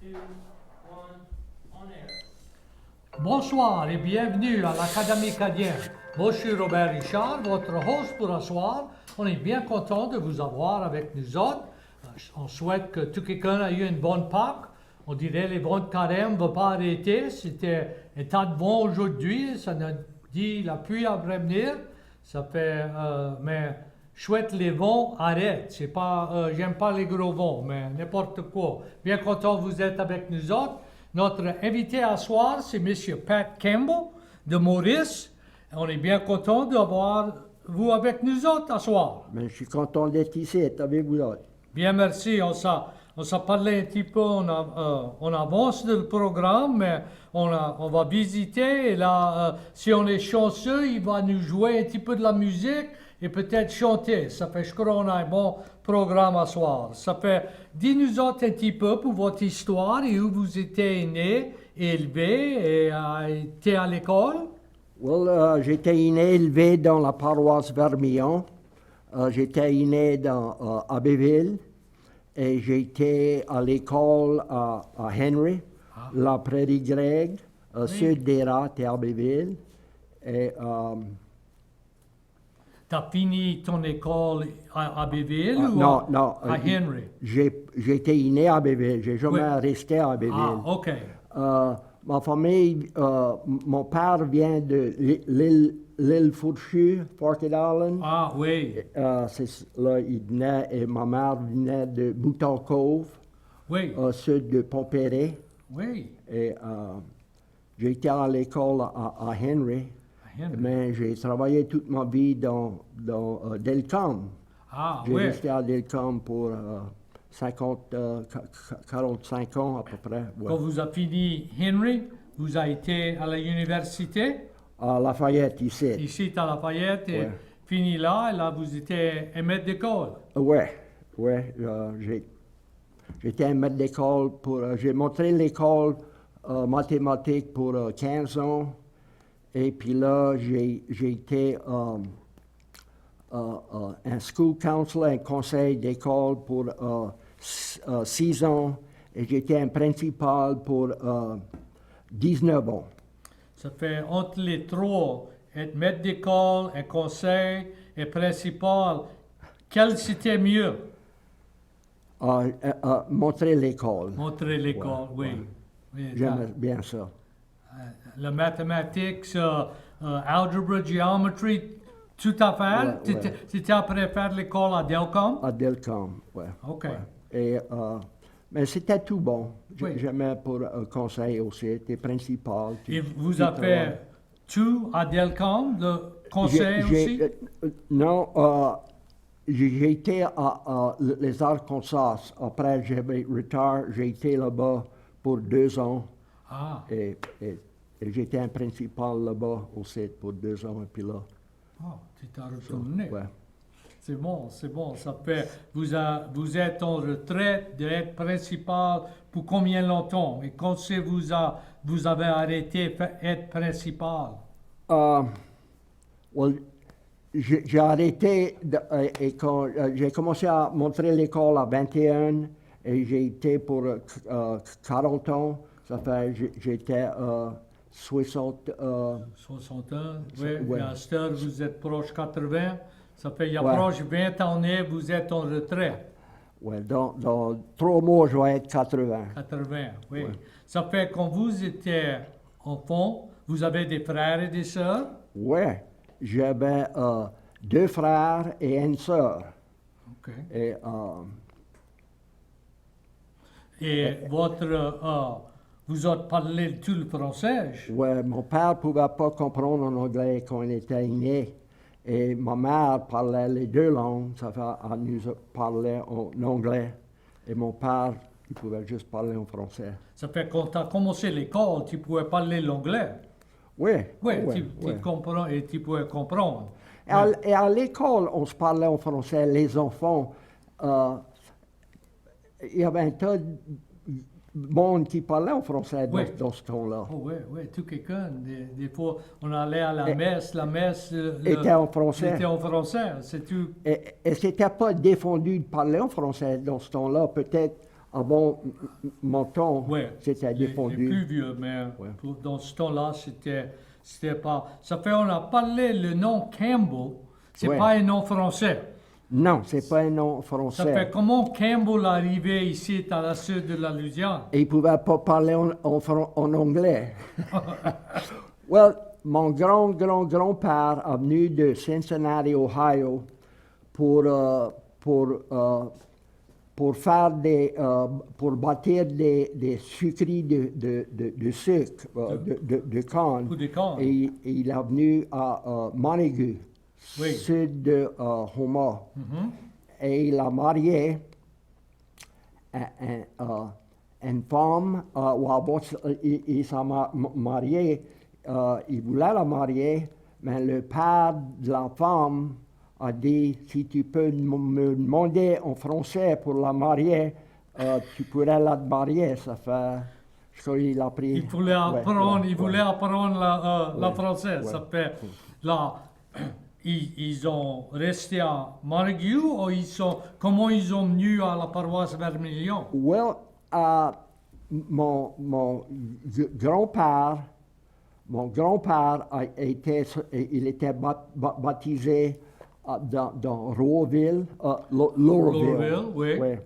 two, one, on air. Bonsoir et bienvenue à l'Académie Acadienne. Moi, je suis Robert Richard, votre host pour ce soir. On est bien content de vous avoir avec nous autres. On souhaite que tout quelqu'un ait eu une bonne Pâques. On dirait les vents de carême ne vont pas arrêter. C'était un tas de vent aujourd'hui. Ça nous dit la pluie à venir. Ça fait, mais chouette, les vents arrêtent. C'est pas, j'aime pas les gros vents, mais n'importe quoi. Bien content que vous êtes avec nous autres. Notre invité à soir, c'est M. Pat Campbell de Maurice. On est bien content d'avoir vous avec nous autres à soir. Mais je suis content d'être ici, avec vous autres. Bien, merci. On s'est parlé un petit peu, on avance le programme, mais on va visiter. Et là, si on est chanceux, il va nous jouer un petit peu de la musique et peut-être chanter. Ça fait, je crois qu'on a un bon programme à soir. Ça fait, dis-nous autres un petit peu pour votre histoire et où vous étiez né, élevé et été à l'école. Well, j'étais né élevé dans la paroisse Vermillon. J'étais né dans Abbeville et j'étais à l'école à Henry, la Prairie Greg, sud des Rats et Abbeville. Et T'as fini ton école à Abbeville ou non, à Henry? J'étais né à Abbeville, j'ai jamais resté à Abbeville. Ah, OK. Ma famille, mon père vient de l'île Fourchue, Forked Island. Ah, oui. Là, il venait, et ma mère venait de Bouton Cove, Oui. au sud de Pompéry. Oui. Et j'ai été à l'école à Henry, mais j'ai travaillé toute ma vie dans Delcom. Ah, J'ai oui. resté à Delcom pour 45 ans à peu près. Ouais. Quand vous avez fini Henry, vous avez été à l'université, À Lafayette, ici. ici à Lafayette, et Ouais. fini là, et là vous étiez un maître d'école. Ouais. J'étais un maître d'école j'ai montré l'école mathématique pour 15 ans. Et puis là, j'ai été un school counselor, un conseil d'école pour 6 ans. Et j'étais un principal pour 19 ans. Ça fait entre les trois, être maître d'école, un conseil et principal, quel c'était mieux? Montrer l'école. Montrer l'école, oui. ouais. Oui, J'aime bien ça. la mathématiques, algebra, geometry, tout à faire. Ouais. C'était après faire l'école à Delcom? À Delcom, ouais. OK. Ouais. Et, mais c'était tout bon. Oui. J'aimais pour conseil aussi, c'était principal. Et vous avez fait tout à Delcom, le conseil aussi? Non, j'ai été à les Arkansas. Après, j'avais retard, j'ai été là-bas pour 2 ans. Ah, Et j'étais un principal là-bas aussi pour 2 ans. Et puis là, tu t'as retourné. ouais. C'est bon, c'est bon. Ça fait, vous êtes en retraite d'être principal pour combien longtemps? Et quand c'est vous avez arrêté d'être principal? Well, j'ai arrêté et quand j'ai commencé à montrer l'école à 21 et j'ai été pour 40 ans. Ça fait j'étais 60. 60 ans, oui. Ouais. Et à cette heure, vous êtes proche 80. Ça fait, il y a Ouais. proche 20 années, vous êtes en retraite. Ouais, dans 3 mois, je vais être 80. 80, oui. Ouais. Ça fait, quand vous étiez enfant, vous avez des frères et des sœurs? Ouais, j'avais 2 frères et une sœur. OK. Et Et vous avez parlé tout le français? ouais, mon père ne pouvait pas comprendre en anglais quand il était né. Et ma mère parlait les 2 langues. Ça fait, elle nous parlait en anglais. Et mon père, il pouvait juste parler en français. Ça fait, quand tu as commencé l'école, tu pouvais parler l'anglais? Oui, Oui, ouais, tu ouais. comprends et tu pouvais comprendre. Et à l'école, on se parlait en français, les enfants. Il y avait un tas de monde qui parlait en français Oui. dans ce temps-là. Oh, oui, oui, tout quelqu'un. Des fois, on allait à la messe Était en français. était en français, c'est tout. Et c'était pas défendu de parler en français dans ce temps-là. Peut-être Ah bon, mon ton, Ouais, c'était les défendu. plus vieux, mais Ouais. dans ce temps-là, c'était pas. Ça fait, on a parlé le nom Campbell, c'est Ouais. pas un nom français. Non, c'est pas un nom Ça français. fait comment Campbell arrivé ici dans la sud de la Louisiane? Et il ne pouvait pas parler en anglais. Well, mon grand-père est venu de Cincinnati, Ohio, pour, pour faire pour bâtir des sucreries de sucre, de canne. Coup de canne. Et il est venu à Montague, Oui. sud de Homer. Mhm. Et il a marié une femme, ou avant, il s'est marié, il voulait la marier, mais le père de la femme a dit, si tu peux me demander en français pour la marier, tu pourrais la marier. Ça fait, je crois qu'il a pris. Il voulait Ouais, apprendre, ouais, il voulait ouais. apprendre la Ouais, française. ouais. Ça fait, là, ils ont resté à Montague ou comment ils ont venu à la paroisse Vermilion? Well, mon grand-père il était baptisé dans Laurelville, Laurelville, oui. Ouais.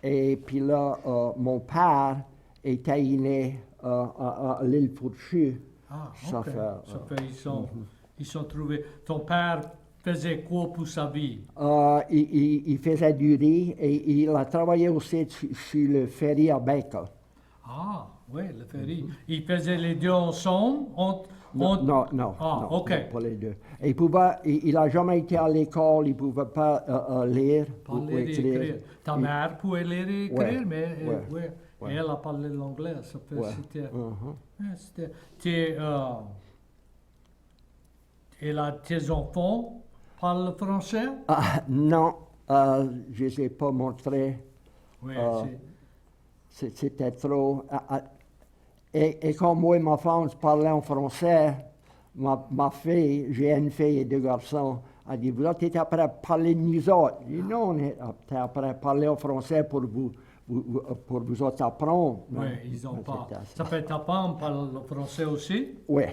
Et puis là, mon père était né à l'île Fourchue. Ah, Ça ok. fait, Ça fait, ils sont trouvés. Ton père faisait quoi pour sa vie? Il faisait du riz et il a travaillé aussi sur le ferry à Baker. Ah, oui, le ferry. Il faisait les deux ensemble? Non, Ah, non, ok. non, pas les deux. Et il n'a jamais été à l'école, il ne pouvait pas lire ou Parler et écrire. écrire. Ta Il- mère pouvait lire et écrire, Ouais, mais ouais, ouais. ouais. Et elle a parlé l'anglais. Ça fait, Ouais. c'était. Mhm. Et là, tes enfants parlent le français? Ah, non, je ne les ai pas montrés. Oui, C'était trop. Et comme moi et ma femme parlaient en français, ma fille, j'ai une fille et deux garçons, a dit, vous êtes après à parler de nous autres. J'ai dit, non, on est après à parler en français pour pour vous autres apprendre. oui, ils n'ont pas. C'était Ça fait ta femme parle le français aussi? Oui.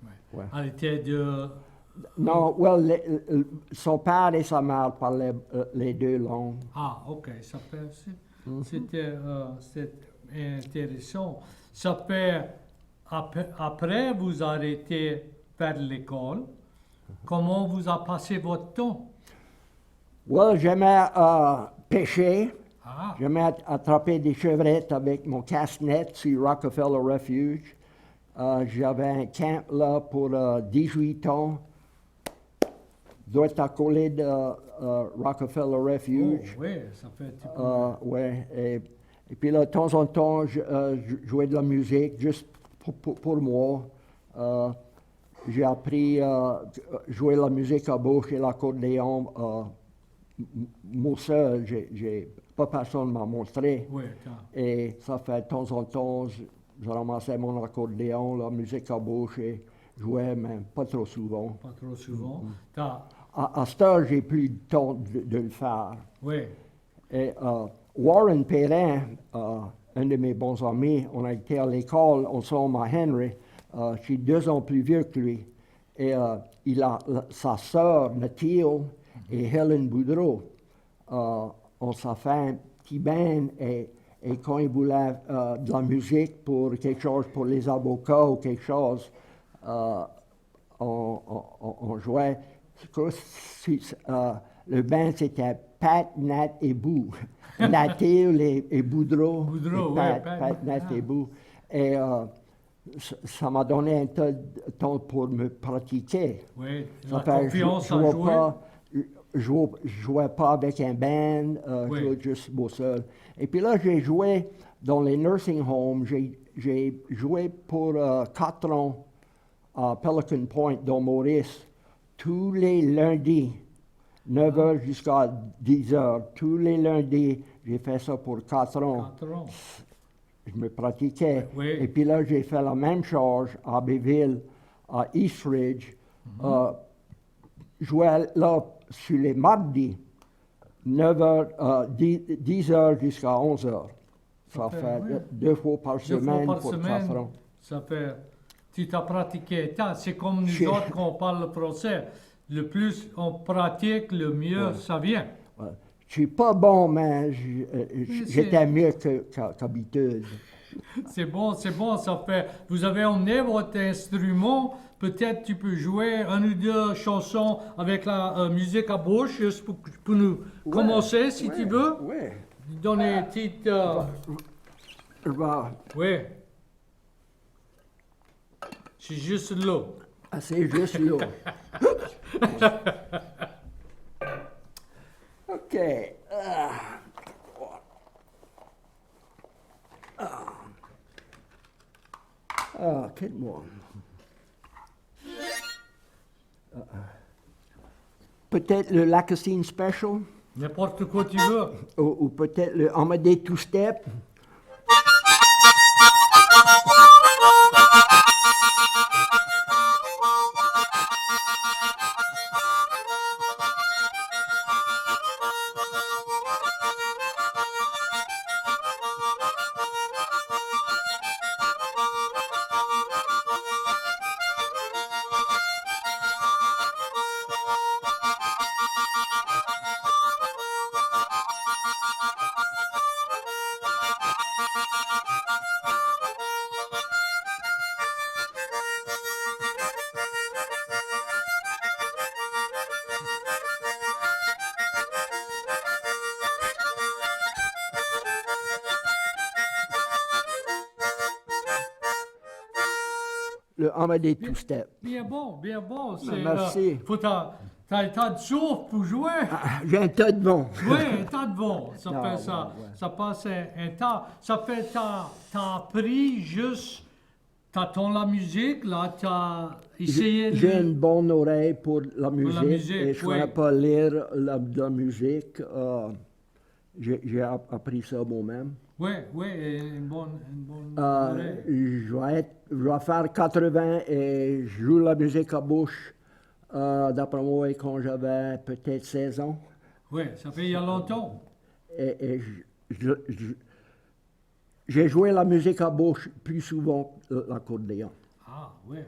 Oui. Ouais. Elle était de. Non, well, son père et sa mère parlaient les deux langues. Ah, ok, ça fait. C'était intéressant. Ça fait. Après, vous arrêtez faire l'école. Comment vous a passé votre temps? Well, j'aimais pêcher. Ah, J'aimais attraper des chevrettes avec mon casse-net sur Rockefeller Refuge. J'avais un camp là pour 18 ans. Doit être accolé de Rockefeller oh, Refuge. oui, ça fait. Ouais. Et puis là, de temps en temps, je jouais de la musique juste pour moi. J'ai appris à jouer la musique à bouche et l'accordéon moi seul. Pas personne m'a montré. Oui, Et ça fait de temps en temps, je ramassais mon accordéon, la musique à bouche et jouais, mais pas trop souvent. pas trop souvent. À cette heure, j'ai plus de temps de le faire. Oui, Et Warren Perrin, un de mes bons amis, on a été à l'école ensemble à Henry. Je suis 2 ans plus vieux que lui. Et il a sa sœur, Mathilde, et Helen Boudreau. On s'est fait un petit band et quand il voulait de la musique pour quelque chose, pour les avocats ou quelque chose, on jouait. Le band, c'était Pat, Nat et Boo. Nathilde et Boudreau. Boudreau, et ouais, Pat, Nat et Boo. Et ça m'a donné un peu de temps pour me pratiquer. oui. Ça La fait, confiance à jouer. je jouais pas avec un band, Oui. je jouais juste moi seul. Et puis là, j'ai joué dans les nursing homes. J'ai joué pour 4 ans à Pelican Point, dans Maurice, tous les lundis, 9h jusqu'à 10h. Tous les lundis, j'ai fait ça pour 4 ans. 4 ans. Je me pratiquais. Oui. Et puis là, j'ai fait la même chose à Abbeville, à Eastridge. Je jouais là sur les mardis, 10h jusqu'à 11h. Ça fait, fait oui. 2 fois par 2 fois semaine par pour 3 semaine, francs. ça fait. Tu t'as pratiqué. C'est comme nous Je- autres quand on parle le français. Le plus on pratique, le mieux Ouais. ça vient. Ouais. Je suis pas bon, mais c'est- j'étais mieux qu'habitude. C'est bon, ça fait. Vous avez emmené votre instrument. Peut-être tu peux jouer 1 ou 2 chansons avec la musique à bouche, juste pour nous commencer, si tu veux. Oui. Donner une petite. Je vais- Oui. C'est juste là. Ah, c'est juste là. OK. Quitte-moi. Peut-être le Lacastine Special N'importe quoi tu veux. ou peut-être le Amadé Two Step. Le Amadé Two Step. Bien bon, bien bon. Merci. Faut t'as un tas de souffle pour jouer. J'ai un tas de bon. Oui, un tas de bon. Ça Non, fait ça. ouais. Ça passe un tas. Ça fait t'as appris juste. T'attends la musique, là, t'as essayé de. J'ai une bonne oreille pour la musique, musique, et je ne oui. connais pas lire la musique. J'ai appris ça moi-même. Oui, oui, une bonne oreille. Je vais faire 80 et je joue la musique à bouche, d'après moi, quand j'avais peut-être 16 ans. Oui, ça fait il y a longtemps. Et j'ai joué la musique à bouche plus souvent que l'accordéon. Ah, oui.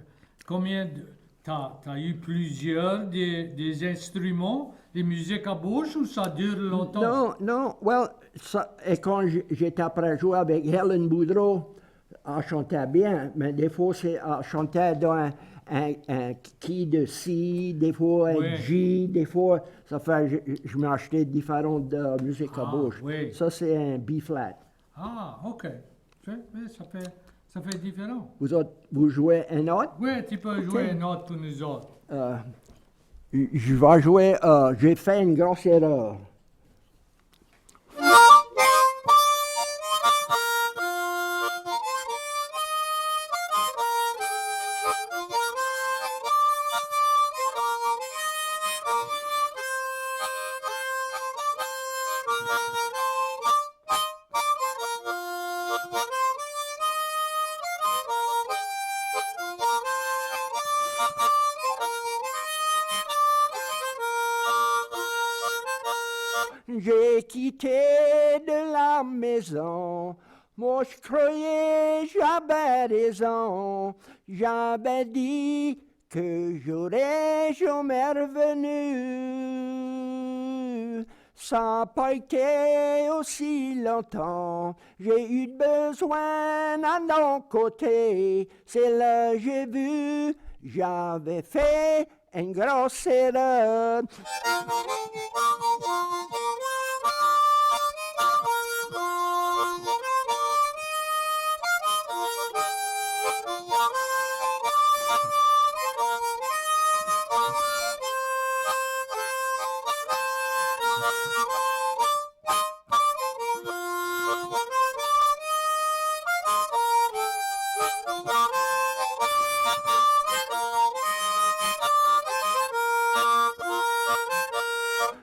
Combien de. T'as eu plusieurs des instruments, des musiques à bouche ou ça dure longtemps? Non, et quand j'étais après jouer avec Helen Boudreau, elle chantait bien, mais des fois, elle chantait dans un key de C, des fois un Oui. G, des fois, ça fait, je m'ai acheté différentes musiques à Ah, bouche. oui. Ça, c'est un B-flat. Ah, OK. Oui, ça fait différent. Vous autres, vous jouez un autre? Oui, tu peux jouer une autre pour nous autres. Je vais jouer, j'ai fait une grosse erreur. J'ai quitté de la maison, moi je croyais j'avais raison, j'avais dit que j'aurais jamais revenu. Ça n'a pas été aussi longtemps, j'ai eu besoin d'un côté, c'est là que j'ai vu, j'avais fait une grosse erreur.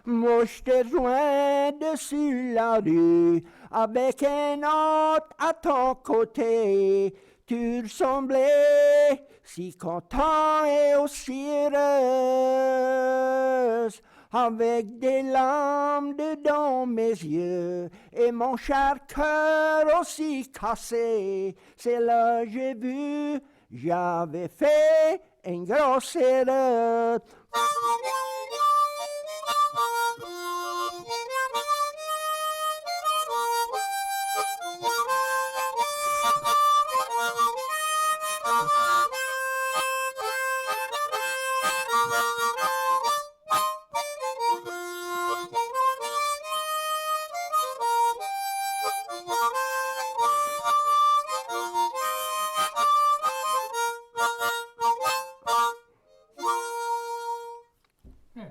Moi, je t'ai rejoint dessus la rue, avec un autre à ton côté. Tu ressemblais si content et aussi heureuse. avec des larmes dedans mes yeux, et mon cher cœur aussi cassé. C'est là que j'ai vu, j'avais fait une grosse erreur.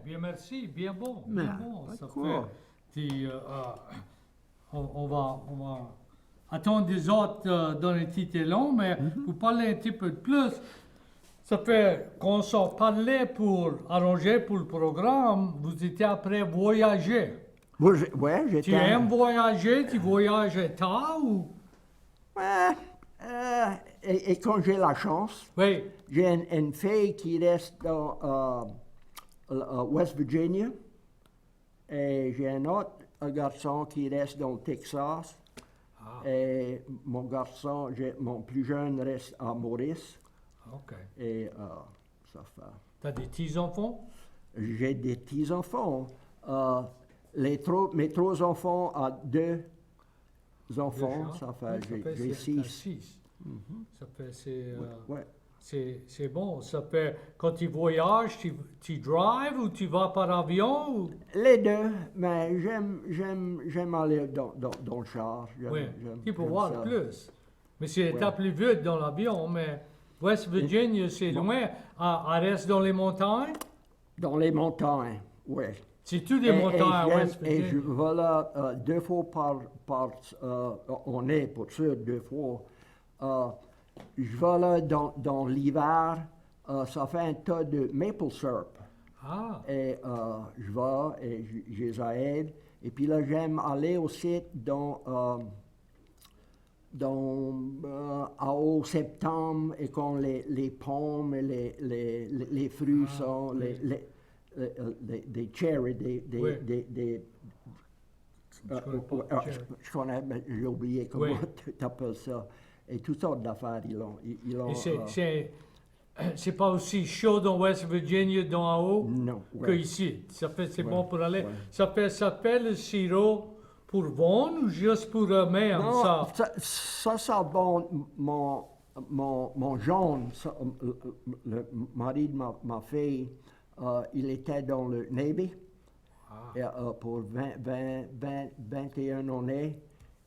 Bien, merci, bien bon, Mais, bien bon. pas Ça de quoi. fait, on va attendre des autres dans les titres longs, mais pour parler un petit peu de plus, ça fait qu'on s'en parlait pour arranger pour le programme, vous étiez après voyager. Ouais, Tu j'étais. aimes voyager, tu voyages tard ou? Ouais, et quand j'ai la chance, Oui, j'ai une fille qui reste dans West Virginia, et j'ai un autre garçon qui reste dans le Texas, et mon garçon, mon plus jeune reste à Maurice, ok. et ça fait. T'as des petits-enfants? J'ai des petits-enfants. Mes trois enfants ont deux enfants, Déjà? ça fait, Oui, j'ai t'as six. six. Ça fait, Ouais. c'est bon. Ça fait, quand tu voyages, tu drives ou tu vas par avion? Ou? Les deux, mais j'aime aller dans le char. Oui, tu peux j'aime voir ça. plus. Mais c'est Ouais. plus vite dans l'avion, mais West Virginia, c'est Bon. loin. Elle reste dans les montagnes? Dans les montagnes, oui. C'est tout des montagnes à West Et je Virginia? vais là 2 fois on est pour sûr 2 fois. Je vais là dans l'hiver, ça fait un tas de maple syrup. Ah, Et je vais et je les aide. Et puis là, j'aime aller aussi au septembre, et quand les pommes et les fruits sont, oui. des cherries, Oui. euh, connais pas, euh, cherry. je connais, mais j'ai oublié comment Oui. tu appelles ça. Et toutes sortes d'affaires, ils ont. et c'est pas aussi chaud dans West Virginia, dans en haut, Non, que ouais. ici. Ça fait, c'est Ouais, bon pour aller. ouais. Ça fait le sirop pour vendre ou juste pour eux-mêmes, Non, ça? ça bon, mon jaune, le mari de ma fille, il était dans le Navy et, pour 21 années.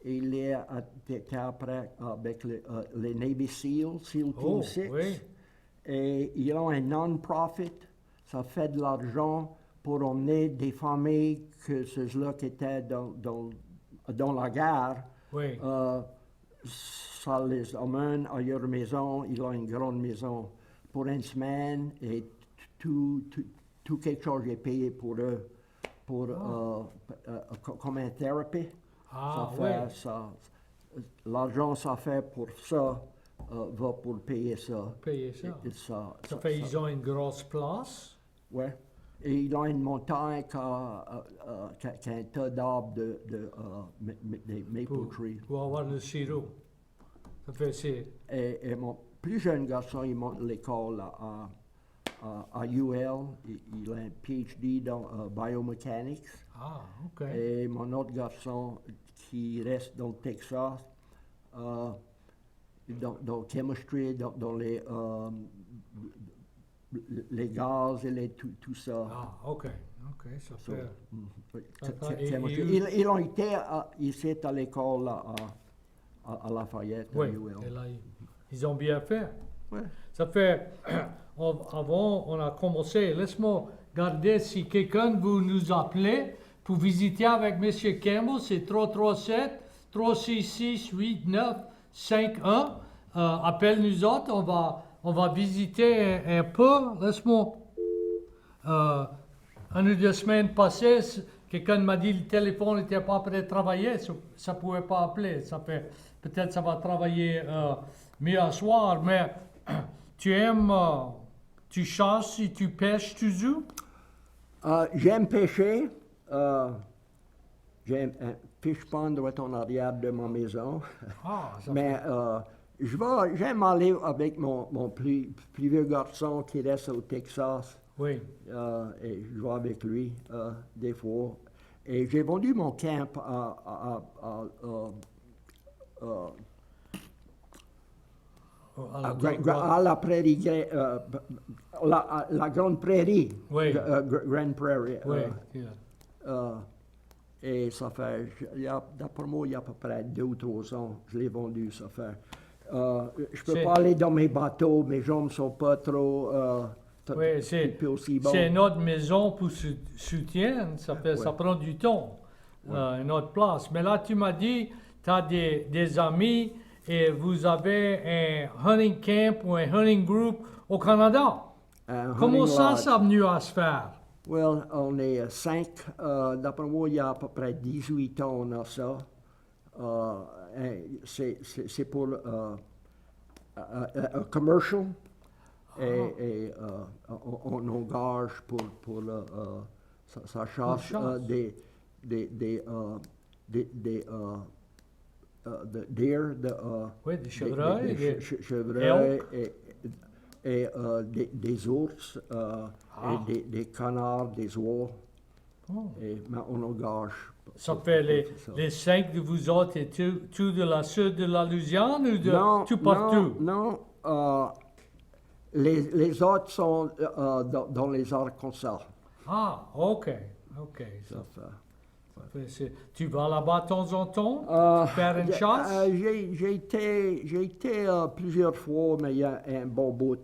Il était après avec les Navy SEAL, SEAL Team Oh, 6. oui. Et ils ont un non-profit, ça fait de l'argent pour emmener des familles que ceux-là qui étaient dans la guerre. Oui. Ça les emmène à leur maison, ils ont une grande maison pour une semaine, et tout quelque chose est payé pour eux, comme une thérapie. Ah, Ça fait ça. L'argent ça fait pour ça va pour payer ça. Payer ça. Et Ça fait ils ont une grosse place. Ouais. Et ils ont une montagne qui a un tas d'arbres des maple Pour, trees. pour avoir le sirop. Ça fait, c'est... Et mon plus jeune garçon, il monte à l'école à UL. Il a un PhD dans biomechanics. Ah, OK. Et mon autre garçon qui reste dans le Texas, dans chemistry, dans les gaz et tout ça. Ah, OK. OK, ça So, fait... oui, Ça fait- chemistry. et- Ils ont été ici à l'école à Lafayette, à Oui, UL. et là, ils ont bien fait. Ouais. Ça fait... avant, on a commencé. Laisse-moi garder si quelqu'un vous nous appelez pour visiter avec M. Campbell. C'est 337-366-8951. Appelle nous autres. On va visiter un peu. Laisse-moi... une ou 2 semaines passées, quelqu'un m'a dit que le téléphone n'était pas prêt à travailler, ça ne pouvait pas appeler. Ça fait, peut-être ça va travailler mieux à soir, mais tu aimes, tu chasses et tu pêches toujours? J'aime pêcher. J'ai un fish pond doit être en arrière de ma maison. Ah, ça Mais j'aime aller avec mon plus vieux garçon qui reste au Texas. oui. Et je vais avec lui des fois. Et j'ai vendu mon camp à la prairie, la grande prairie, Oui. Grande Prairie. Oui. Yeah. Et ça fait, d'après moi, il y a à peu près 2 ou 3 ans, je l'ai vendu, ça fait. Je peux C'est- pas aller dans mes bateaux, mes jambes sont pas trop Oui, c'est aussi bon. c'est notre maison pour soutien, ça prend du temps, une autre place. Mais là, tu m'as dit, tu as des amis et vous avez un hunting camp ou un hunting group au Canada. Comment Hunting ça, lodge. ça a venu à se faire? Well, on est 5. D'après moi, il y a à peu près 18 ans, on a ça. C'est pour un commercial. Et on engage pour sa chasse chasse. des deer, Oui, des chevreuils, des chevreuils et des ours, Ah. et des canards, des oies. Oh. Et mais on engage. Ça pour- fait pour ça. les 5 de vous autres et tout de la sud de la Louisiane ou de Non, tout partout? non, les autres sont dans les Arkansas. Ah, ok. Ça fait. Tu vas là-bas de temps en temps? Faire une chasse? J'ai été plusieurs fois, mais il y a un bon bout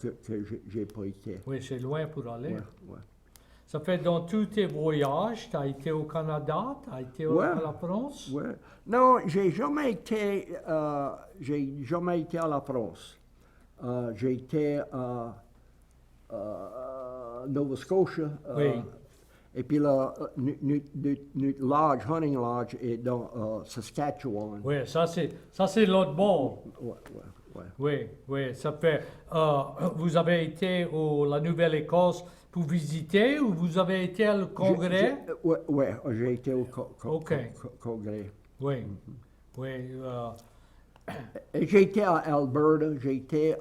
que j'ai pas été. Oui, c'est loin pour aller. Ouais. Ça fait dans tous tes voyages, tu as été au Canada, tu as été Ouais. à la France? Ouais. Non, j'ai jamais été à la France. J'ai été à Nova Scotia. Oui. Et puis là, notre lodge, hunting lodge, est dans Saskatchewan. Oui, ça c'est l'autre bord. Ouais. Oui, ça fait. Vous avez été la Nouvelle-Écosse pour visiter ou vous avez été au congrès? J'ai été au OK. congrès. Oui. Et j'ai été à Alberta, j'ai été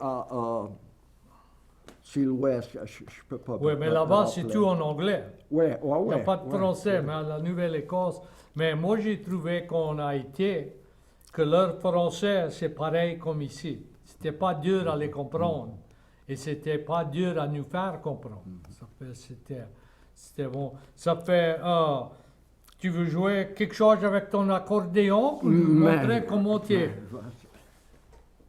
sur l'ouest, je peux pas. Oui, mais là-bas, c'est tout en anglais. Ouais. Il n'y a pas de français, ouais. mais à la Nouvelle-Écosse. Mais moi, j'ai trouvé qu'on a été, que leur français, c'est pareil comme ici. C'était pas dur à les comprendre. Et c'était pas dur à nous faire comprendre. Ça fait, c'était bon. Ça fait, tu veux jouer quelque chose avec ton accordéon pour nous montrer comment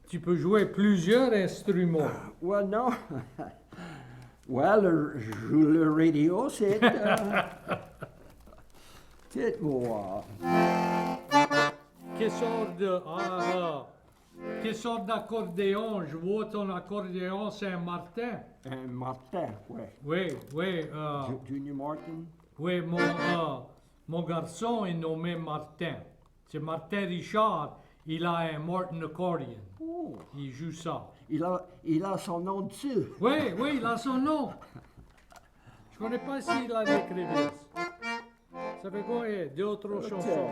tu peux jouer plusieurs instruments. Ouais, non. Je joue le radio, c'est. C'est moi. Quelle sorte d'accordéon? Je vois ton accordéon, c'est un Martin. Un Martin, ouais. Oui. Junior Martin. Oui, mon garçon est nommé Martin. C'est Martin Richard. Il a un Martin accordion. Oh, Il joue ça. il a son nom dessus. Oui, il a son nom. Je connais pas s'il a écrit. Ça fait quoi? D'autres chansons.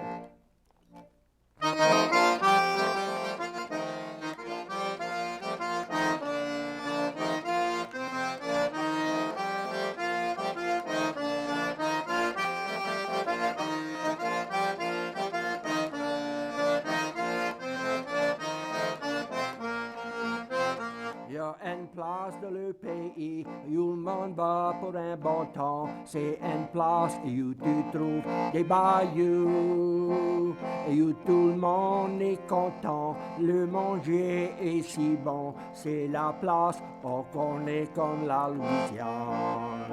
Il y a une place dans le pays où le monde va pour un bon temps. C'est une place où tu trouves des bayous et où tout le monde est content. Le manger est si bon. C'est la place qu'on connaît comme la Louisiane.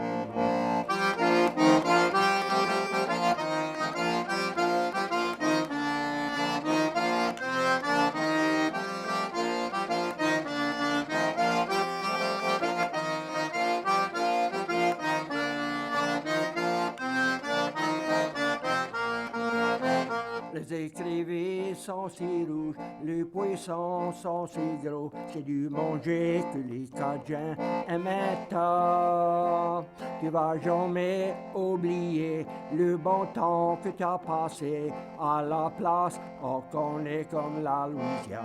Les écrivés sont si rouges, les poissons sont si gros. C'est du manger que les Cajuns aimaient tant. Tu vas jamais oublier le bon temps que tu as passé à la place. On connaît comme la Louisiane.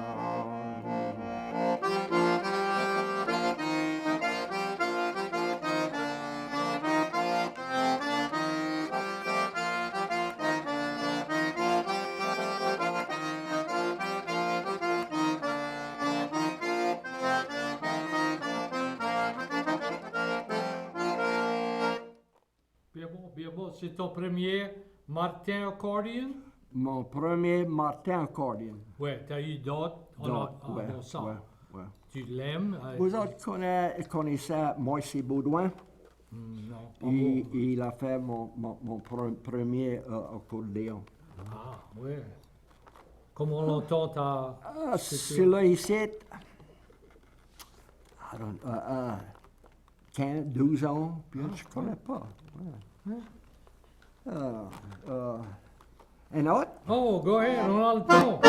Bien bon, bien bon. C'est ton premier Martin accordion? Mon premier Martin accordion. Ouais, t'as eu d'autres? Ouais, on sent. ouais. Tu l'aimes? Vous autres connaissez Moïse Baudouin? Non, pas Il a fait mon premier accordéon. Ah, ouais. Comment longtemps t'as... Celui-là ici, 15, 12 ans, puis je ne connais pas. Ouais. Un autre? Oh, go ahead, on a le temps.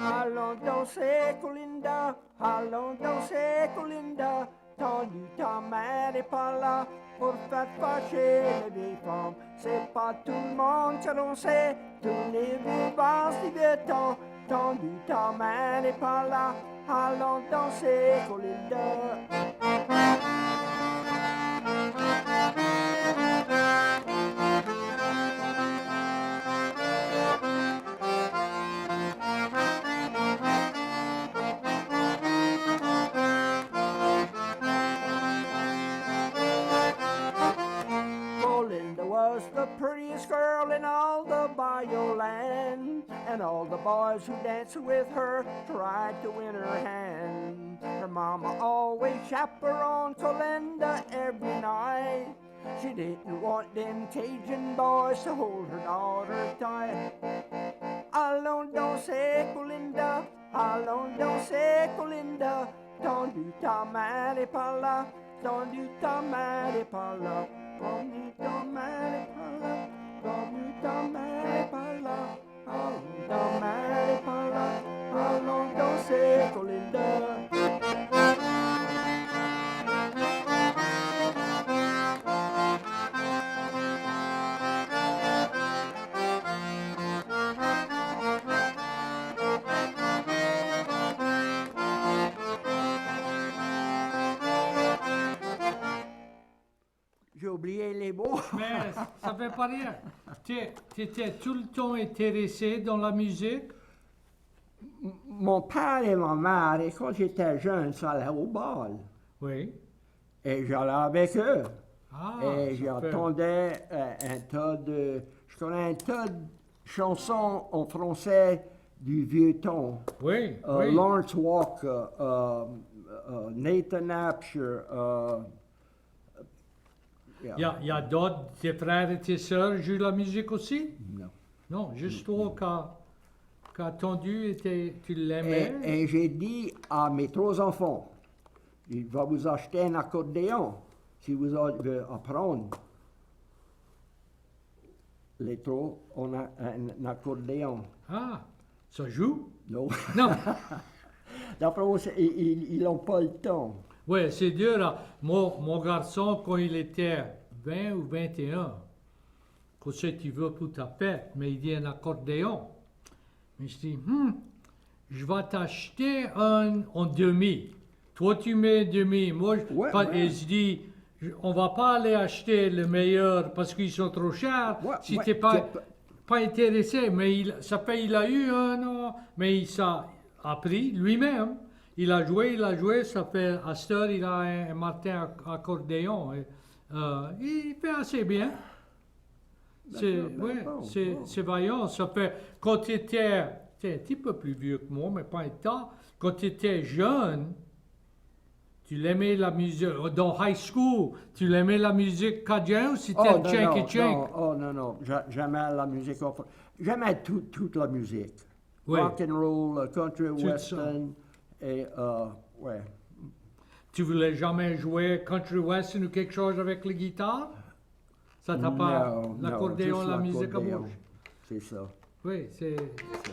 Allons danser, Colinda, allons danser, Colinda. Tendu ta mère est pas là pour faire fâcher les vieilles femmes. C'est pas tout le monde que l'on sait, tous les vieux bases du vieux temps. Tendu ta mère est pas là, allons danser, Colinda. Colinda was the prettiest girl in all the Bayou land, and all the boys who danced with her tried to win her hand. Her mama always chaperoned Colinda every night. She didn't want them Cajun boys to hold her daughter tight. Allons danser, Colinda, allons danser, Colinda. Tendu ta main n'est pas là, tendu ta main n'est pas là. Tendu ta main n'est pas là, tendu ta main n'est pas là. Allons ta main n'est pas là, allons danser, Colinda. J'ai oublié les mots. Mais ça fait pas rien. Tu étais tout le temps intéressé dans la musique? Mon père et ma mère, et quand j'étais jeune, ça allait au bal. Oui. Et j'allais avec eux. Ah, Et ça fait- j'entendais un tas de... Je connais un tas de chansons en français du vieux temps. Oui, oui. Lawrence Walker, Nathan Apsher. Il y a d'autres, tes frères et tes sœurs jouent la musique aussi? Non. Non, juste toi qui as entendu et tu l'aimais? Et j'ai dit à mes trois enfants, il va vous acheter un accordéon si vous voulez apprendre. Les trois, on a un accordéon. Ah, ça joue? Non. Non. D'après moi, ils n'ont pas le temps. Oui, c'est dur. Là. Mon garçon, quand il était 20 ou 21, qu'est-ce que tu veux pour ta fête? Mais il dit un accordéon. Mais je dis, je vais t'acheter un en demi. Toi, tu mets demi. Moi, et je dis, on va pas aller acheter le meilleur parce qu'ils sont trop chers. Si tu n'es pas intéressé, mais il a eu un an, mais il s'est appris lui-même. Il a joué, ça fait, à cette heure, il a un Martin accordéon. Et, il fait assez bien. C'est vaillant. Ça fait, quand tu étais un petit peu plus vieux que moi, mais pas un temps, quand tu étais jeune, tu l'aimais la musique, dans high school, tu l'aimais la musique cajun ou c'était Oh, non, Chinky non, Chink? non, oh, non, non, j'aimais la musique. J'aimais toute la musique. Oui. Rock and roll, country, Tout western, et, ouais. Tu voulais jamais jouer country western ou quelque chose avec la guitare? Ça t'a pas Non, l'accordéon, juste la musique à l'accordéon. bouche? C'est ça. Oui,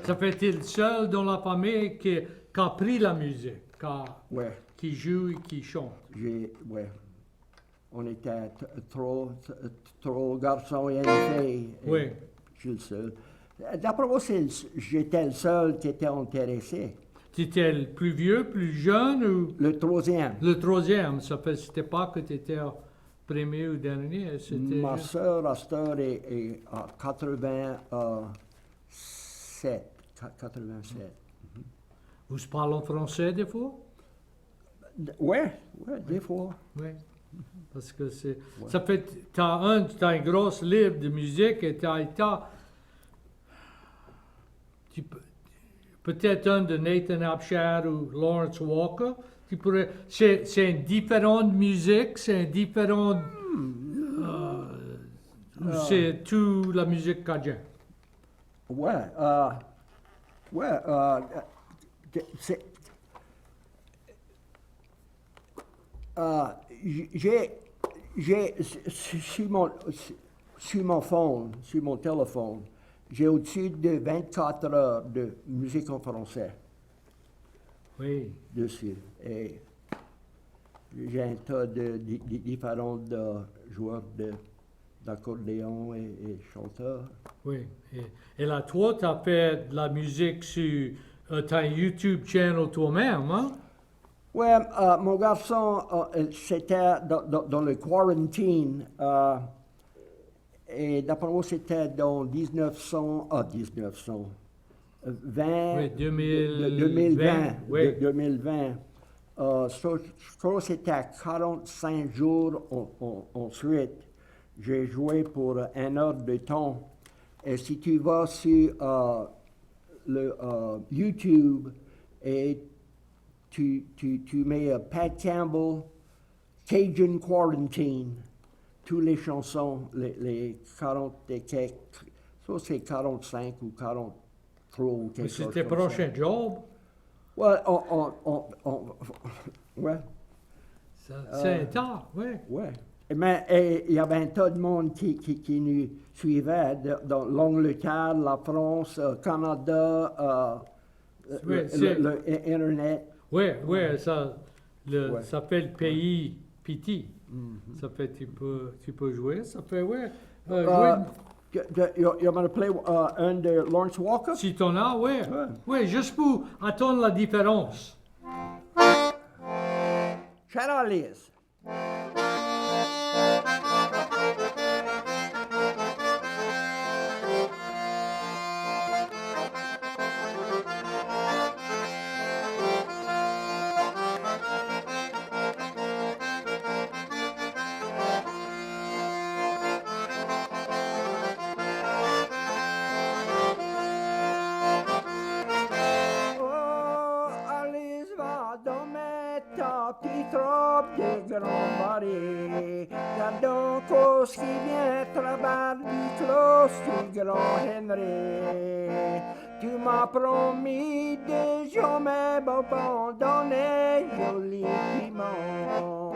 ça fait le seul dans la famille qui a pris la musique, Ouais, qui joue et qui chante. ouais. On était trop garçons et une fille. Et Oui. Je suis le seul. D'après moi, j'étais le seul qui était intéressé. Tu étais le plus vieux, plus jeune ou Le troisième. le troisième? Ça fait, c'était pas que tu étais premier ou dernier, c'était Ma juste- sœur, à cette heure, est à 87. 87. Vous parlez français des fois? Ouais, des fois. Oui. Parce que c'est. Ça fait. T'as un gros livre de musique et tu peux- peut-être un de Nathan Abshire ou Lawrence Walker. Tu pourrais. C'est une différente musique, c'est une différente. C'est tout la musique cajun. Ouais, c'est. J'ai sur mon téléphone, j'ai au-dessus de 24 heures de musique en français Oui. dessus. Et j'ai un tas de différents joueurs d'accordéon et chanteurs. Oui. Et là, toi, tu as fait de la musique sur ta YouTube channel toi-même, hein? Ouais, mon garçon, c'était dans le quarantine. Et d'après moi, c'était dans 1920. Oui, 2020, 2020. oui. 2020. Je crois que c'était 45 jours ensuite. J'ai joué pour 1 heure de temps. Et si tu vas sur le YouTube et tu mets Pat Campbell, Cajun Quarantine, toutes les chansons, les 40 et quelques, ça c'est 45 ou 43 ou quelque Mais chose c'était comme prochain job. Ouais, ouais, C'est un temps, oui. ouais. Mais il y avait un tas de monde qui nous suivait dans l'Angleterre, la France, Canada, Oui, l'Internet. Oui, ça, Ouais. ça fait le pays petit. Ça fait, tu peux jouer, ça fait, jouer. You're going to play un de Lawrence Walker? Si t'en as, oui. Ouais. Oui, juste pour attendre la différence. Charles. Oh, Alice va dans ta petite robe de grand mari. Regarde donc ce qui vient travers du cloche du grand Henry. Tu m'as promis de jamais m'abandonner, joli piment.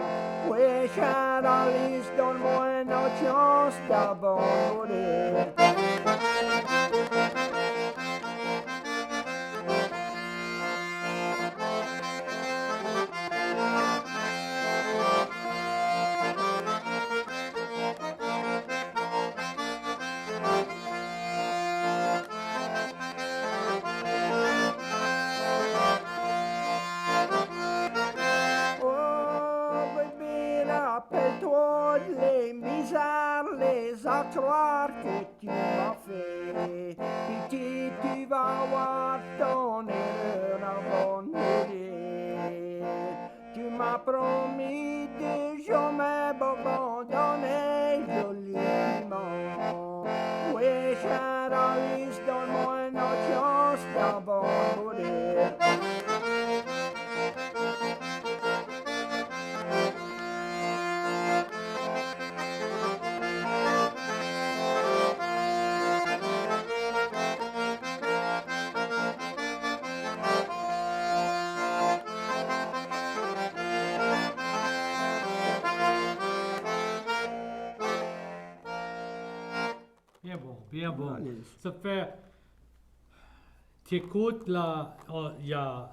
Oui, chère Alice, donne-moi une autre chance d'abandonner. Oh, bébé, rappelle-toi les misères, les accroires que tu m'as fait. Pitié, tu vas voir ton erreur avant de mourir. Tu m'as promis de jamais m'abandonner, joliment. Oui, chère Alice, donne-moi une autre chance d'abord mourir. bien bon. Allez. Ça fait. Tu écoutes il y a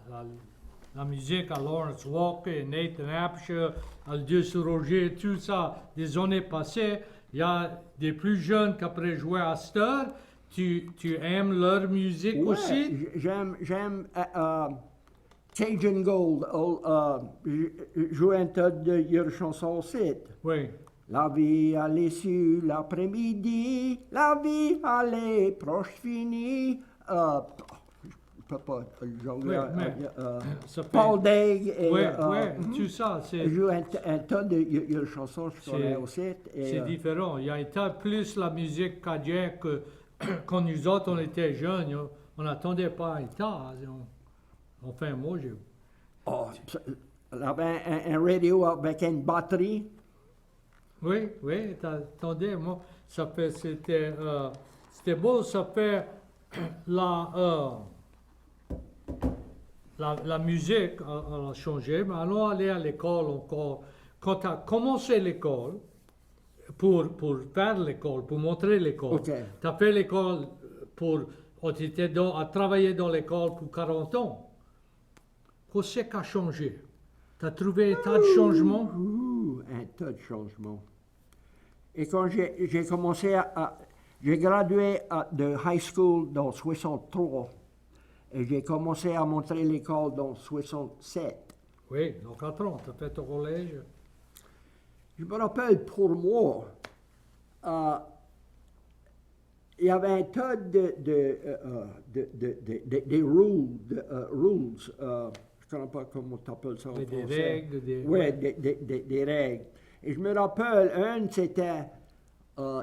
la musique à Lawrence Walker, Nathan Hampshire, Aldous Roger, tout ça, des années passées. Il y a des plus jeunes qui après jouer à cette heure. Tu aimes leur musique Ouais, aussi? j'aime Cajun Gold. Je joue un tas de leurs chansons aussi. Oui. La vie allait sur l'après-midi, la vie allait proche finie. Je peux pas jongler. Oui, mais ça fait. Paul Day et Oui, tout ça, je joue un tas de leurs chansons, je connais aussi. Et, c'est différent. Il y a un tas plus la musique acadienne que quand nous autres, on était jeunes, on n'attendait pas un tas. Enfin, moi, on avait un radio avec une batterie. Oui, t'attendais, moi, ça fait, c'était beau, ça fait la musique a changé, mais allons aller à l'école encore. Quand tu as commencé l'école, pour faire l'école, pour montrer l'école, Ok. tu as fait l'école tu étais à travailler dans l'école pour 40 ans. Qu'est-ce qui a changé? Tu as trouvé un tas de changements? Un tas de changements. Et quand j'ai commencé j'ai gradué de high school dans 63 et j'ai commencé à montrer l'école dans 67. Oui, dans 4 ans, tu as fait ton collège. Je me rappelle pour moi, il y avait un tas de rules, je ne connais pas comment tu appelles ça en Des français. règles, Oui, des règles. Et je me rappelle, c'était,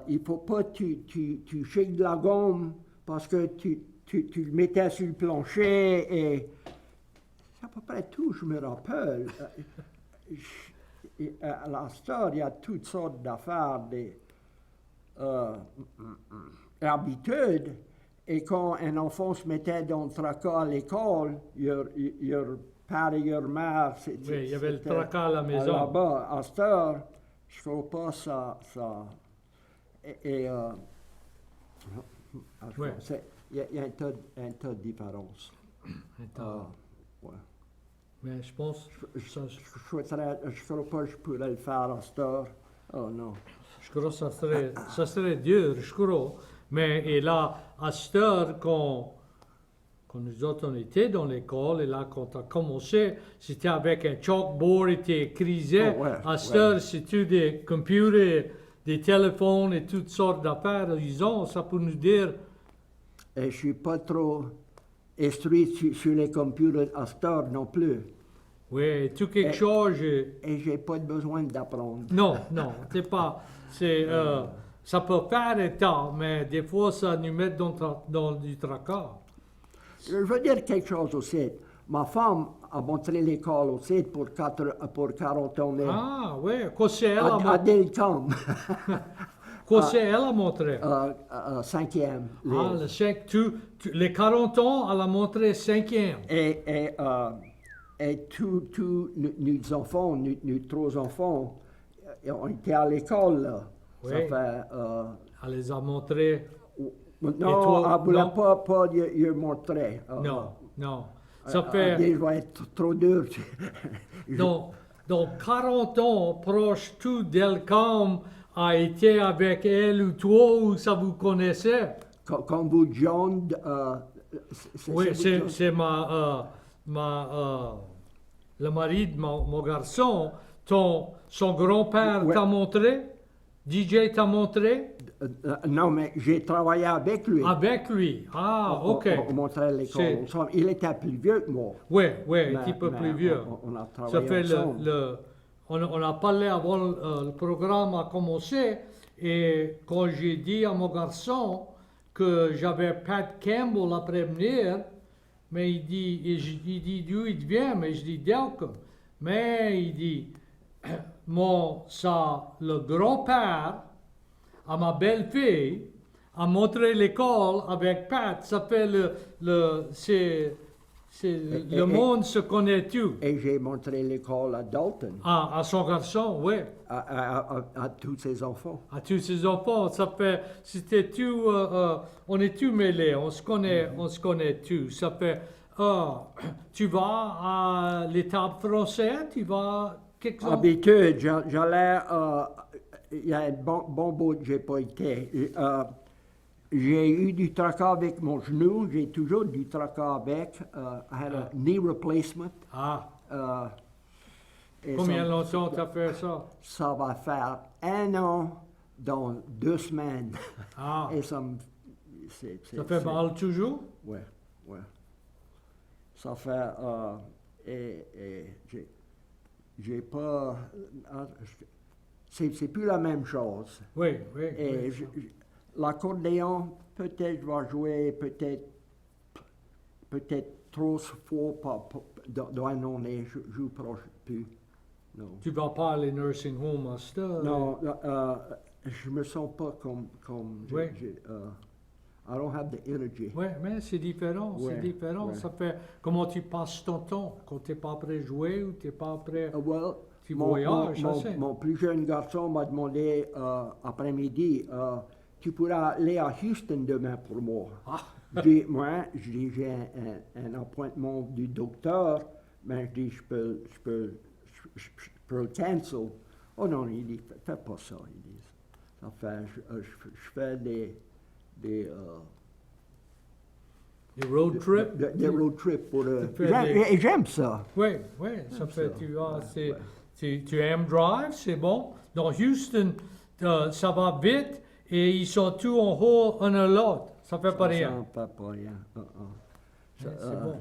il ne faut pas tu shakes de la gomme parce que tu le mettais sur le plancher et c'est à peu près tout, je me rappelle. À la star, il y a toutes sortes d'affaires, d'habitudes. Et quand un enfant se mettait dans le tracas à l'école, leur père et leur mère, Oui, il y avait le tracas à la maison. Là-bas, à cette heure, je ne trouve pas ça. Ouais. Il y a un tas de différences. Ouais. Mais je pense Je ne crois pas que je pourrais le faire à cette heure. Oh non. je crois que ça serait dur, je crois. Mais et là, à cette heure, quand nous autres on était dans l'école, et là, quand tu as commencé, c'était avec un chalkboard et tu écrivais. Oh, ouais, À cette heure, c'est tout des computers, des téléphones et toutes sortes d'affaires. Ils ont ça pour nous dire. Et je ne suis pas trop instruit sur les computers à cette heure non plus. Oui, tout quelque chose. Et je n'ai pas besoin d'apprendre. Non, c'est pas. Ça peut faire un temps, mais des fois, ça nous met dans du tracas. Je veux dire quelque chose aussi. Ma femme a montré l'école aussi pour 40 ans. Ah, oui, qu'est-ce qu'elle a À montré? Delcom. Qu'est-ce qu'elle a montré? 5e. Le 5, les 40 ans, elle a montré 5e. Et tous nos enfants, nos 3 enfants, on était à l'école, là. Oui. Ça fait... Elle les a montrés. non, toi, elle ne voulait non? pas y montrer. Non. Ça fait. Il va être trop dur. Donc 40 ans, proche tout Delcom a été avec elle ou toi, ou ça vous connaissait? Quand vous, John... Oui, c'est le mari de mon garçon. Son grand-père Ouais. t'a montré? DJ t'a montré? non, mais j'ai travaillé avec lui. Avec lui. Ah, ok. On montrait l'école ensemble. Il était plus vieux que moi. Oui, un Mais- petit peu mais plus vieux. On a Ça travaillé fait ensemble. on a parlé avant le programme a commencé et quand j'ai dit à mon garçon que j'avais Pat Campbell à prévenir, mais il dit d'où il vient, mais je dis Delcom. Mais il dit, le grand-père à ma belle-fille a montré l'école avec Pat. Ça fait le monde se connaît tout. Et j'ai montré l'école à Dalton, À son garçon, oui. à tous ses enfants. À tous ses enfants, c'était tout, on est tous mêlés, on se connaît tous. Ça fait, tu vas à l'étape française, tu vas quelque chose. Habitude, j'allais, il y a un bon bout que j'ai pas été. J'ai eu du tracas avec mon genou, j'ai toujours du tracas avec. I had a knee replacement. Ah, Et combien longtemps tu as fait ça? Ça va faire 1 an dans 2 semaines. Ah, Et ça fait mal toujours? Ouais, ouais. Ça fait, j'ai pas, c'est plus la même chose. Oui, oui. Et oui. l'accordéon, peut-être je vais jouer peut-être 3 fois dans un an et je joue proche plus. Non. Tu vas pas aller nursing home à ça? Non, je me sens pas comme Oui. I don't have the energy. Oui, mais c'est différent, Ouais, c'est différent. ouais. Ça fait comment tu passes ton temps quand tu n'es pas prêt à jouer ou tu n'es pas prêt. Well, Tu voyages, ça c'est. mon plus jeune garçon m'a demandé après-midi, tu pourras aller à Houston demain pour moi. Ah. J'ai un appointement du docteur, mais je dis je peux le cancel. Oh non, il dit fais pas ça, il dit. Ça fait, je fais des Les road trips? des road trips pour fais des- j'aime ça. Oui, oui, ça fait, tu aimes drive, c'est bon. Dans Houston, ça va vite et ils sont tous en haut un à l'autre. Ça fait pas rien. Ça fait pas rien. Ouais, c'est bon.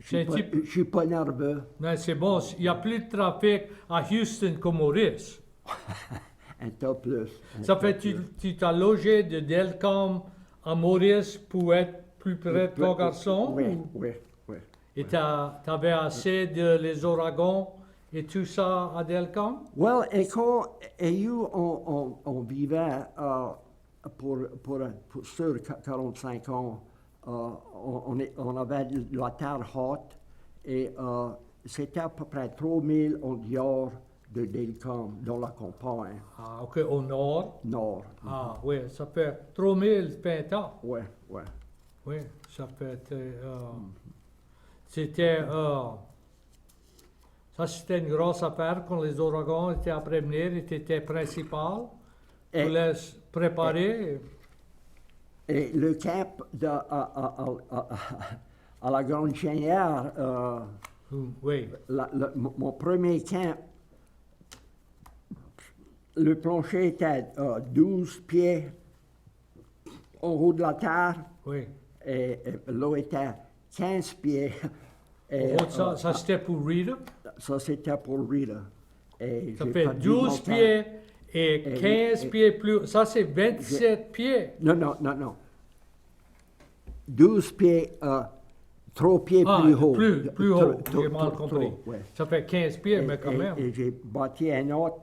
Je suis pas nerveux. Mais c'est bon, il n'y a plus de trafic à Houston qu'au Maurice. Un peu plus. Ça fait, tu t'as logé de Delcom à Maurice pour être plus près de ton garçon? Oui, ou- oui, oui. Et t'avais assez de les ouragans et tout ça à Delcom? Well, et quand on vivait sur 45 ans, on avait la terre haute et c'était à peu près 3000 en dehors de Delcom, dans la campagne Ah, OK, au nord. nord. Ah, oui, ça fait 3000 pintants. Oui, oui. Oui, ça fait. C'était. Ça, c'était une grosse affaire quand les ouragans étaient à prévenir et étaient principal. Et- Pour les préparer. Et le camp à la Grande Chênière, Oui. mon premier camp, le plancher était 12 pieds en haut de la terre Oui. et l'eau était 15 pieds. Et, Ça c'était pour Rita. ça, c'était pour Rita. Et Ça j'ai fait perdu mon 12 camp. pieds et 15 et- pieds plus. Ça, c'est 27 pieds. Non. 12 pieds, 3 pieds Ah, plus haut. plus haut. J'ai mal trop, compris. ouais. Ça fait 15 pieds, mais quand même. Et j'ai bâti un autre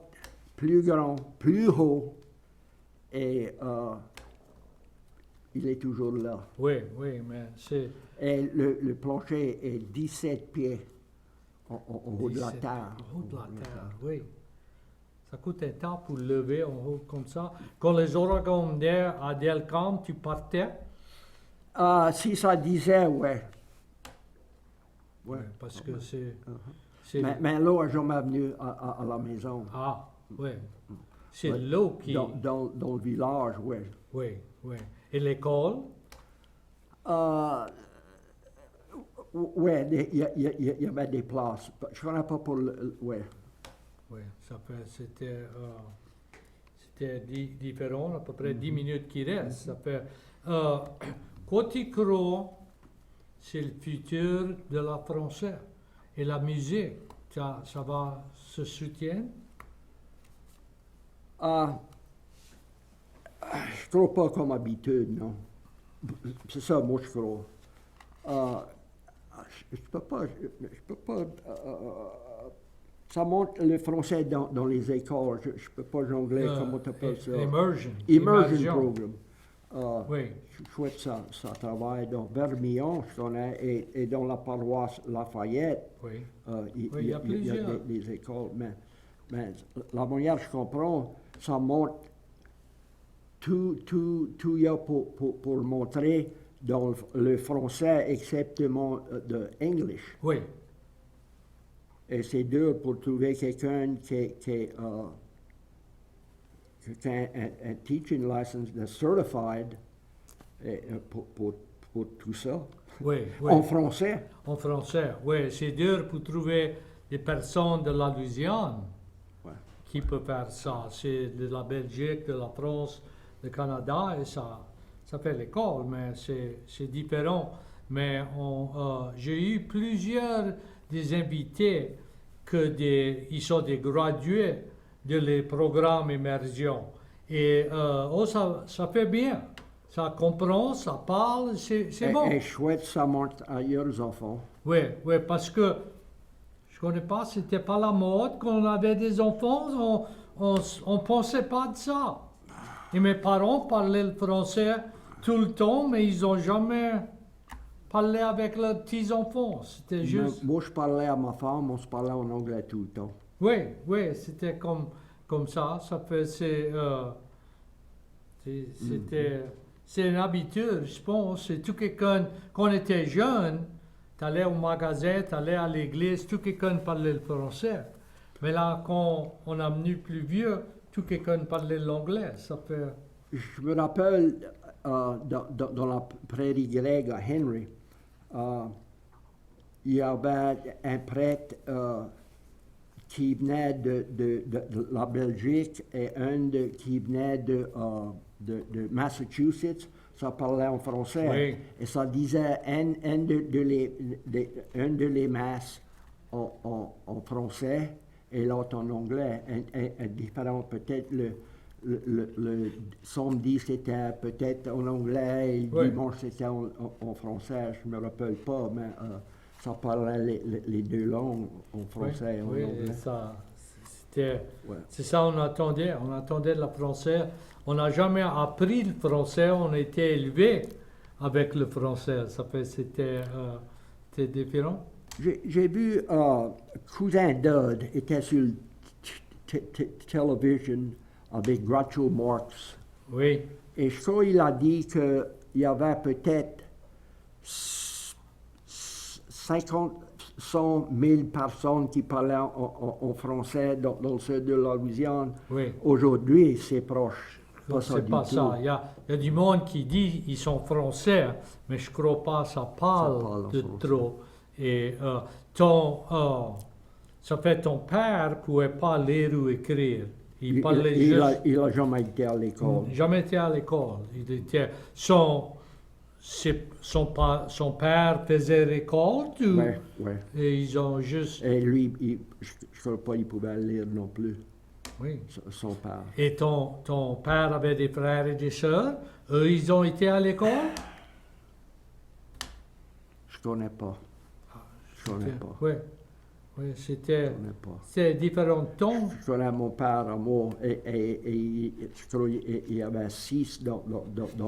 plus grand, plus haut, et il est toujours là. Oui, mais c'est. Et le plancher est 17 pieds en haut de la 17 terre. En haut de la terre, oui. Ça coûte un temps pour lever en haut comme ça. Quand les ouragans venaient à Delcom, tu partais. Si ça disait, ouais. Ouais. Parce que c'est. Mais l'eau n'est jamais venue à la maison. Ah, oui. C'est Ouais. l'eau qui. Dans le village, ouais. Oui. Et l'école? Ouais, il y avait des places. Je ne connais pas pour le. Ouais. Oui, ça fait. C'était différent, à peu près 10 minutes qui restent. Ça fait. Quand tu crois, c'est le futur de la française. Et la musique, ça va se soutenir? Je ne crois pas comme habitude, non. C'est ça, moi, je crois. Je peux pas. Ça montre le français dans les écoles. Je ne peux pas jongler, comment tu appelles ça? Immersion. Immersion program. Oui. Chouette, ça travaille dans Vermillon, je connais, et dans la paroisse Lafayette. Oui. Il y a des écoles, mais la manière je comprends, ça montre tout il y a pour montrer dans le français, exceptement de English. Oui. Et c'est dur pour trouver quelqu'un qui a un teaching license de certified pour tout ça. Oui, oui. En français. En français, oui. C'est dur pour trouver des personnes de la Louisiane Ouais. qui peuvent faire ça. C'est de la Belgique, de la France, du Canada, et ça fait l'école, mais c'est différent. Mais j'ai eu plusieurs des invités ils sont des gradués de les programmes immersion. Et ça fait bien. Ça comprend, ça parle, c'est bon. Et chouette, ça montre ailleurs aux enfants. Oui, oui, parce que je ne connais pas, c'était pas la mode quand on avait des enfants, on pensait pas de ça. Et mes parents parlaient le français tout le temps, mais ils n'ont jamais parlé avec leurs petits-enfants. C'était juste... Moi, je parlais à ma femme, on se parlait en anglais tout le temps. Oui, oui, c'était comme ça. C'est une habitude, je pense. C'est tout quelqu'un, quand on était jeune, tu allais au magasin, tu allais à l'église, tout quelqu'un parlait le français. Mais là, quand on est venu plus vieux, tout quelqu'un parlait l'anglais. Ça fait... Je me rappelle, dans la prairie grecque à Henry, il y avait un prêtre qui venait de la Belgique et qui venait de Massachusetts. Ça parlait en français. Oui. Et ça disait un de les messes en français et l'autre en anglais. Un différent, peut-être le samedi c'était peut-être en anglais et le Oui. dimanche c'était en français. Je ne me rappelle pas, mais ça parlait les deux langues, en français et en oui, anglais. Ouais. C'est ça on attendait le français. On n'a jamais appris le français, on a été élevé avec le français. C'était différent. J'ai vu Cousin Dodd était sur télévision avec Groucho Marx. Oui, Et je crois qu'il a dit qu'il y avait peut-être 100 000 personnes qui parlaient en français dans le sud de la Louisiane. oui. Aujourd'hui, c'est proche. Pas ça C'est du pas tout. ça. Il y a du monde qui dit qu'ils sont français, mais je crois pas ça parle parle de français. trop. Et ça fait ton père pouvait pas lire ou écrire. Il parlait juste. Il a jamais été à l'école. Jamais été à l'école. Son père faisait récolte ou Ouais. et ils ont juste. Et lui, je ne crois pas qu'il pouvait lire non plus, Oui. son père. Et ton père avait des frères et des sœurs. Eux, ils ont été à l'école? Je ne connais pas. Je connais pas. Oui. Oui, c'était Je connais pas. différents temps. Je connais mon père à moi et je crois qu'il y avait 6 dans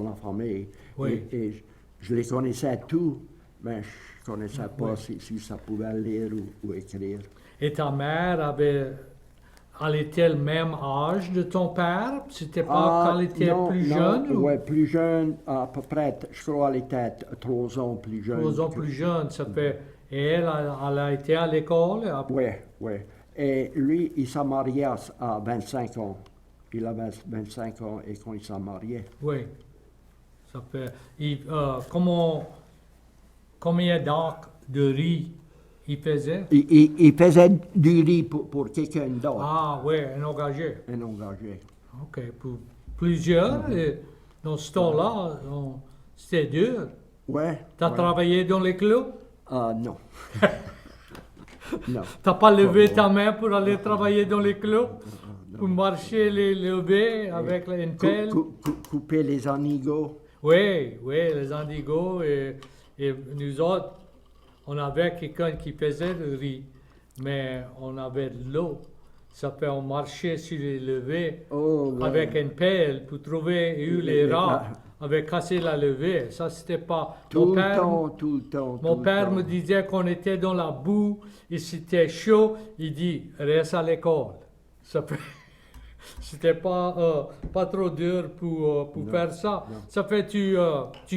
la famille. Oui. Et je les connaissais tous, mais je ne connaissais pas Oui. si ça pouvait lire ou écrire. Et ta mère elle était le même âge de ton père? C'était pas quand elle était non, plus non, jeune? Ouais, plus jeune, à peu près, je crois qu'elle était 3 ans plus jeune. 3 ans plus jeune, ça fait. Et elle a été à l'école? Oui. Et lui, il s'est marié à 25 ans. Il avait 25 ans et quand il s'est marié. Oui. Ça fait. Combien d'acres de riz il faisait? Il faisait du riz pour quelqu'un d'autre, Ah, oui, un engagé. un engagé. OK. Pour plusieurs, et dans ce temps-là, c'était dur. Ouais. Tu as travaillé dans les clous? Non. Non. T'as pas levé ta main pour aller travailler dans les clous? Pour marcher les lever avec une pelle? Couper les anigots. Oui, les indigos. Et nous autres, on avait quelqu'un qui faisait le riz, mais on avait de l'eau. Ça fait on marchait sur les levées Oh, ouais. avec une pelle pour trouver où les rats avait cassé la levée. Ça, c'était pas... Tout le temps, tout le temps. Mon tout le père temps. me disait qu'on était dans la boue et c'était chaud. Il dit, reste à l'école. Ça fait... C'était pas trop dur pour Non, faire ça. non. Ça fait, tu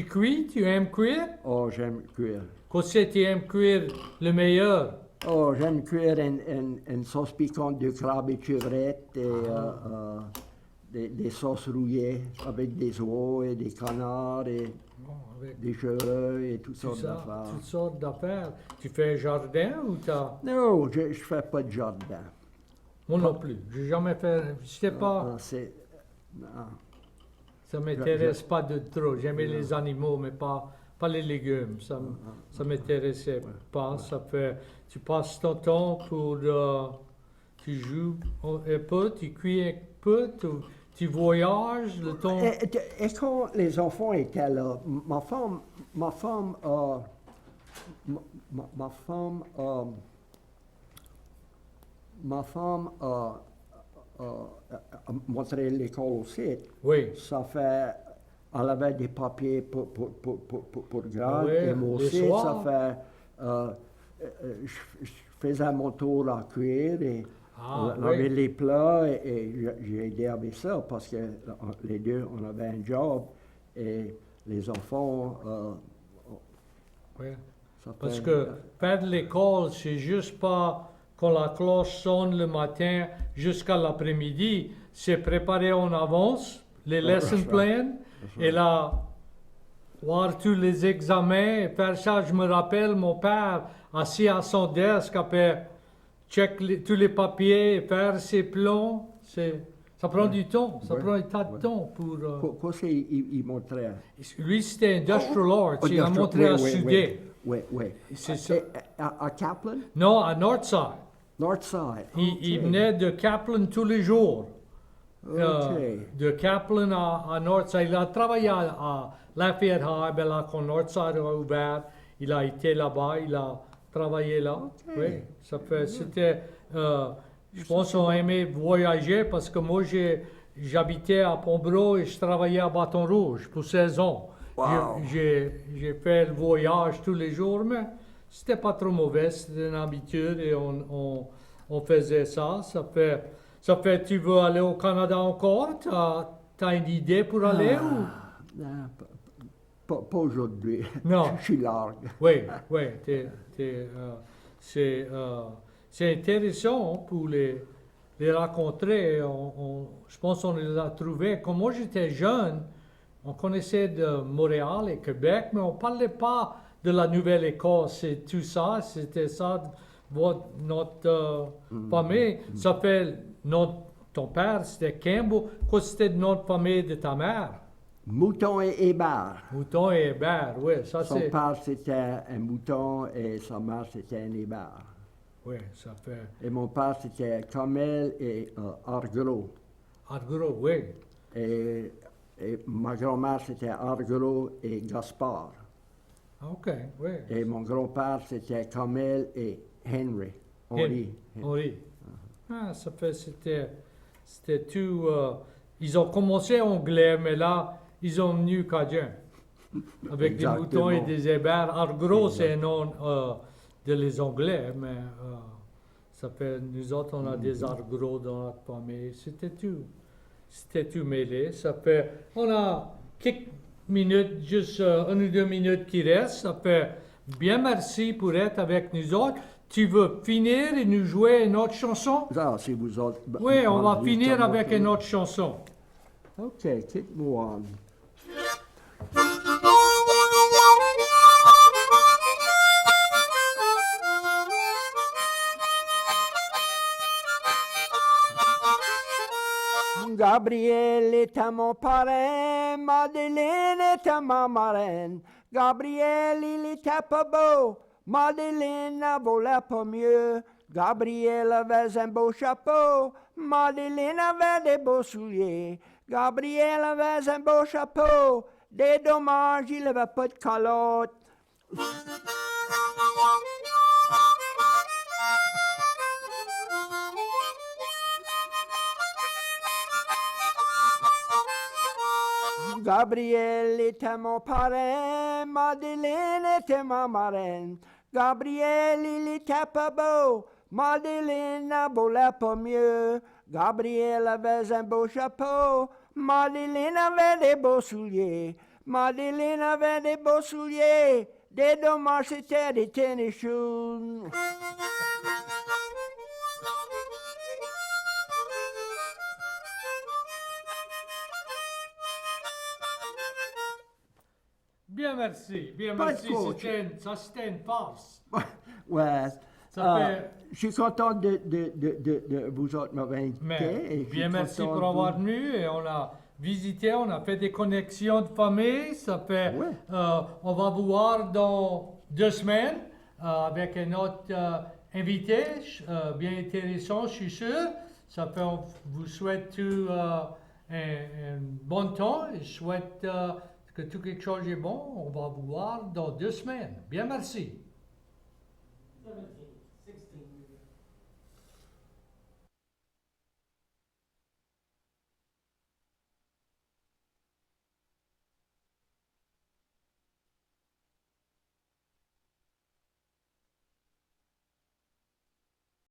cuis, tu aimes cuire? Oh, j'aime cuire. Qu'est-ce que tu aimes cuire le meilleur? Oh, j'aime cuire une sauce piquante de crabe et chevrette et des sauces rouillées avec des oies et des canards et Bon, avec des chevreuils et toutes tout sortes ça, d'affaires. toutes sortes d'affaires. Tu fais un jardin ou t'as... Non, je ne fais pas de jardin. Moi non plus. J'ai jamais fait... J'étais pas... Non. Ça m'intéresse pas de trop. J'aimais les animaux, mais pas les légumes. Ça m'intéressait pas. Ça fait... Tu passes ton temps pour... tu joues un peu, tu cuis un peu, tu voyages, le temps... Et quand les enfants étaient là, ma femme montrait l'école aussi. Oui. Ça fait, elle avait des papiers pour grade, Ouais, et moi les aussi, soirs. ça fait, je faisais mon tour à cuire et laver les plats et j'ai aidé avec ça parce que les deux, on avait un job et les enfants, Oui. ça fait... Parce que faire de l'école, c'est juste pas quand la cloche sonne le matin jusqu'à l'après-midi. C'est préparer en avance les lesson plans et là, voir tous les examens et faire ça. Je me rappelle mon père assis à son desk après check tous les papiers, faire ses plans. Ça prend du temps, ça Ouais. prend un tas de Ouais. temps pour... Quoi il montrait? Lui, c'était Industrial Arts, il a montré à souder. Oui, oui. C'est ça. À Kaplan? Non, à Northside. Northside. Il venait de Kaplan tous les jours. OK. De Kaplan à Northside. Il a travaillé à Lafayette High, ben là, quand Northside a ouvert, il a été là-bas, il a travaillé là. Oui, ça fait, c'était, je pense qu'on aimait voyager parce que moi, j'habitais à Pombro et je travaillais à Bâton Rouge pour 16 ans. Wow. J'ai fait le voyage tous les jours, mais c'était pas trop mauvais, c'était une habitude et on faisait ça. Ça fait, tu veux aller au Canada encore? T'as une idée pour aller ou? Non, pas aujourd'hui. Non. Je suis largue. Oui, oui, c'est intéressant pour les rencontrer. Je pense qu'on les a trouvés. Quand moi j'étais jeune, on connaissait de Montréal et Québec, mais on ne parlait pas de la Nouvelle-Écosse et tout ça. C'était ça, notre famille. Ça fait, ton père, c'était Campbell. Quoi, c'était le nom de famille de ta mère? Mouton et Hébert. Mouton et Hébert, oui, ça Son c'est... père, c'était un mouton et sa mère, c'était un hébert. Oui, ça fait... Et mon père, c'était Camel et Argros. Argros, oui. Et ma grand-mère, c'était Argros et Gaspard. OK, oui. Et mon grand-père, c'était Camel et Henry. Henry. Henri. Ah, ça fait, c'était tout... ils ont commencé anglais, mais là, ils ont venu cajun. Avec Exactement. des moutons et des hébert. Argros, c'est un nom de les anglais, mais ça fait... Nous autres, on a des argros dans notre famille. C'était tout mêlé. Ça fait... On a quelques minutes, juste 1 ou 2 minutes qui restent. Ça fait bien merci pour être avec nous autres. Tu veux finir et nous jouer une autre chanson? Ça, c'est vous autres. Oui, on va finir justement, avec une autre chanson. OK, keep me on. Gabriel était mon parrain, Madeleine était ma marraine. Gabriel, il était pas beau, Madeleine ne volait pas mieux. Gabriel avait un beau chapeau, Madeleine avait des beaux souliers. Gabriel avait un beau chapeau, des dommages, il avait pas de calotte. Gabriel était mon parrain, Madeleine était ma marraine. Gabriel, il était pas beau, Madeleine a beau l'air pas mieux. Gabriel avait un beau chapeau, Madeleine avait des beaux souliers. Madeleine avait des beaux souliers, des dommages c'était des tennis shoes. Bien, merci. Bien, Pas de merci. coach. C'était une farce. Ouais. Ça fait- Je suis content de vous autres m'avoir invité. Mais et je suis bien, merci content pour de avoir vous- venu et on a visité, on a fait des connexions de famille. Ça fait, Ouais. on va vous voir dans 2 semaines avec un autre invité bien intéressant, je suis sûr. Ça fait, on vous souhaite tout un bon temps et je souhaite que tout quelque chose est bon. On va vous voir dans 2 semaines. Bien, merci.